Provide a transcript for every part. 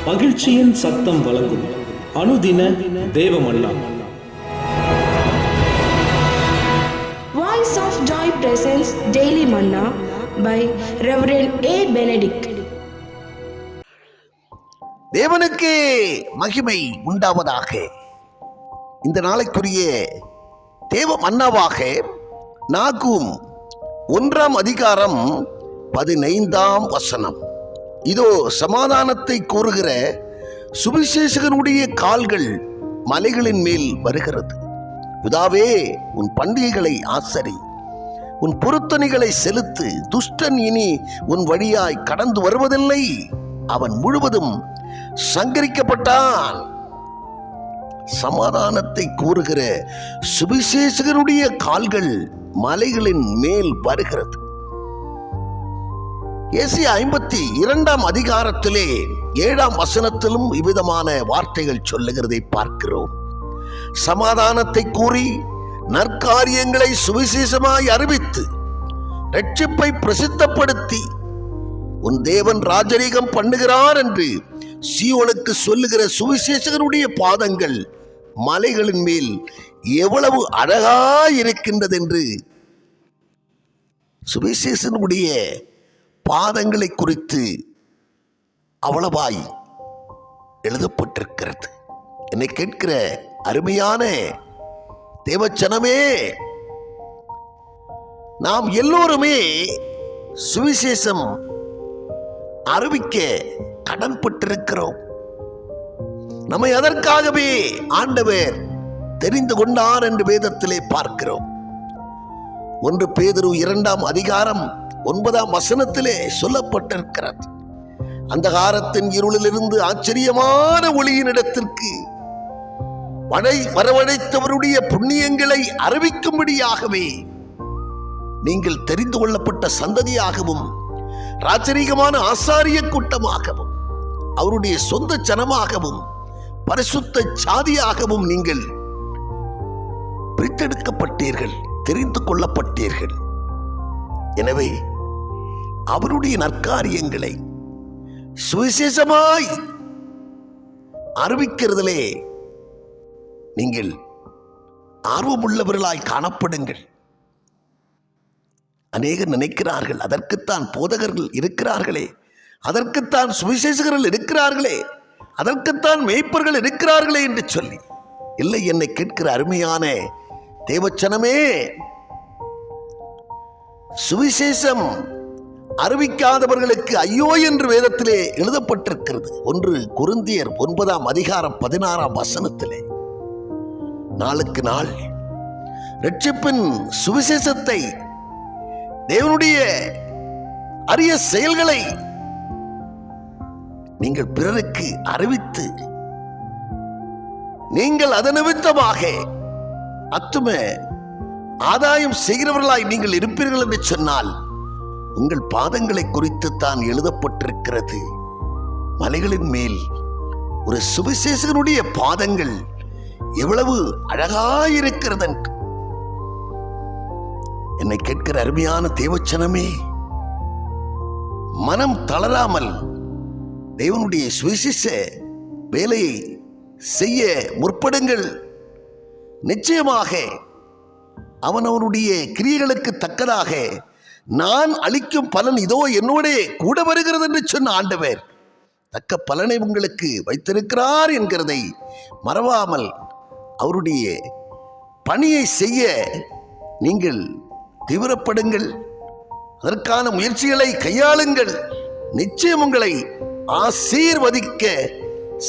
மகிழ்ச்சியின் சத்தம் வழங்கும் அனுதின தேவமன்னா. Voice of Joy presents Daily Manna by Reverend A. Benedict. தேவனுக்கு மகிமை உண்டாவதாக. இந்த நாளைக்குரிய தேவ மன்னாவாக நாகூம் 1 அதிகாரம் 15 இதோ சமாதானத்தை கூறுகிற சுவிசேஷகனுடைய கால்கள் மலைகளின் மேல் வருகிறது. யூதாவே, உன் பண்டிகைகளை ஆசரி, உன் பொருத்தனைகளை செலுத்து. துஷ்டன் இனி உன் வழியாய் கடந்து வருவதில்லை. அவன் முழுவதும் சங்கரிக்கப்பட்டான். சமாதானத்தை கூறுகிற சுவிசேஷகனுடைய கால்கள் மலைகளின் மேல் வருகிறது. ஏசாயா 52 அதிகாரத்திலே 7 இவ்விதமான வார்த்தைகள் சொல்லுகிறதை பார்க்கிறோம். சமாதானத்தை கூறி நற்காரியங்களை சுவிசேஷமாய் அறிவித்து இரட்சிப்பை பிரசித்தப்படுத்தி உன் தேவன் ராஜரீகம் பண்ணுகிறார் என்று சீயோனுக்கு சொல்லுகிற சுவிசேஷகனுடைய பாதங்கள் மலைகளின் மேல் எவ்வளவு அழகாயிருக்கின்றது என்று சுவிசேஷனுடைய பாதங்களை குறித்து அவ்வளவாய் எழுதப்பட்டிருக்கிறது. என்னை கேட்கிற அருமையான தேவச்சனமே, நாம் எல்லோருமே சுவிசேஷம் அறிவிக்க கடன்பட்டிருக்கிறோம். நம்மை அதற்காகவே ஆண்டவர் தெரிந்து கொண்டார் என்று வேதத்திலே பார்க்கிறோம். 1 பேதுரு 2 அதிகாரம் 9 சொல்லப்பட்டிருக்கிறது. அந்தகாரத்தின் இருளிலிருந்து ஆச்சரியமான ஒளியின் இடத்திற்கு வரவழைத்தவருடைய புண்ணியங்களை அறிவிக்கும்படியாகவே நீங்கள் தெரிந்து கொள்ளப்பட்ட சந்ததியாகவும் ராஜரீகமான ஆசாரிய கூட்டமாகவும் அவருடைய சொந்த ஜனமாகவும் பரிசுத்த சாதியாகவும் நீங்கள் பிரித்தெடுக்கப்பட்டீர்கள், தெரிந்து கொள்ளப்பட்டீர்கள். எனவே அவருடைய நற்காரியங்களை சுவிசேஷமாய் அறிவிக்கிறதிலே நீங்கள் ஆர்வமுள்ளவர்களாய் காணப்படுங்கள். அநேகர் நினைக்கிறார்கள், அதற்குத்தான் போதகர்கள் இருக்கிறார்களே, அதற்குத்தான் சுவிசேஷகர்கள் இருக்கிறார்களே, அதற்குத்தான் மேய்ப்பர்கள் இருக்கிறார்களே என்று சொல்லி. இல்லை, என்னை கேட்கிற அருமையான தேவச்சனமே, சுவிசேஷம் அறிவிக்காதவர்களுக்கு ஐயோ என்று வேதத்திலே எழுதப்பட்டிருக்கிறது. 1 கொரிந்தியர் 9 அதிகாரம் 16 நாளுக்கு நாள் இரட்சிப்பின் சுவிசேஷத்தை, தேவனுடைய அரிய செயல்களை நீங்கள் பிறருக்கு அறிவித்து நீங்கள் அதன் நிமித்தமாக அத்தும ஆதாயம் செய்கிறவர்களாய் நீங்கள் இருப்பீர்கள் என்று சொன்னால் உங்கள் பாதங்களை குறித்து தான் எழுதப்பட்டிருக்கிறது. மலைகளின் மேல் ஒரு சுவிசேஷகனுடைய பாதங்கள் எவ்வளவு அழகாயிருக்கிறது என்று. என்னை கேட்கிற அருமையான தேவச்சனமே, மனம் தளராமல் தேவனுடைய சுவிசேஷ வேலையை செய்ய முற்படுங்கள். நிச்சயமாக அவனவனுடைய கிரியைகளுக்கு தக்கதாக நான் அளிக்கும் பலன் இதோ என்னோட கூட வருகிறது என்று சொன்ன ஆண்டவர் தக்க பலனை உங்களுக்கு வைத்திருக்கிறார் என்கிறதை மறவாமல் அவருடைய பணியை செய்ய நீங்கள் தீவிரப்படுங்கள். அதற்கான முயற்சிகளை கையாளுங்கள். நிச்சயம் உங்களை ஆசீர்வதிக்க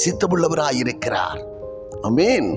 சித்தமுள்ளவராயிருக்கிறார். ஆமென்.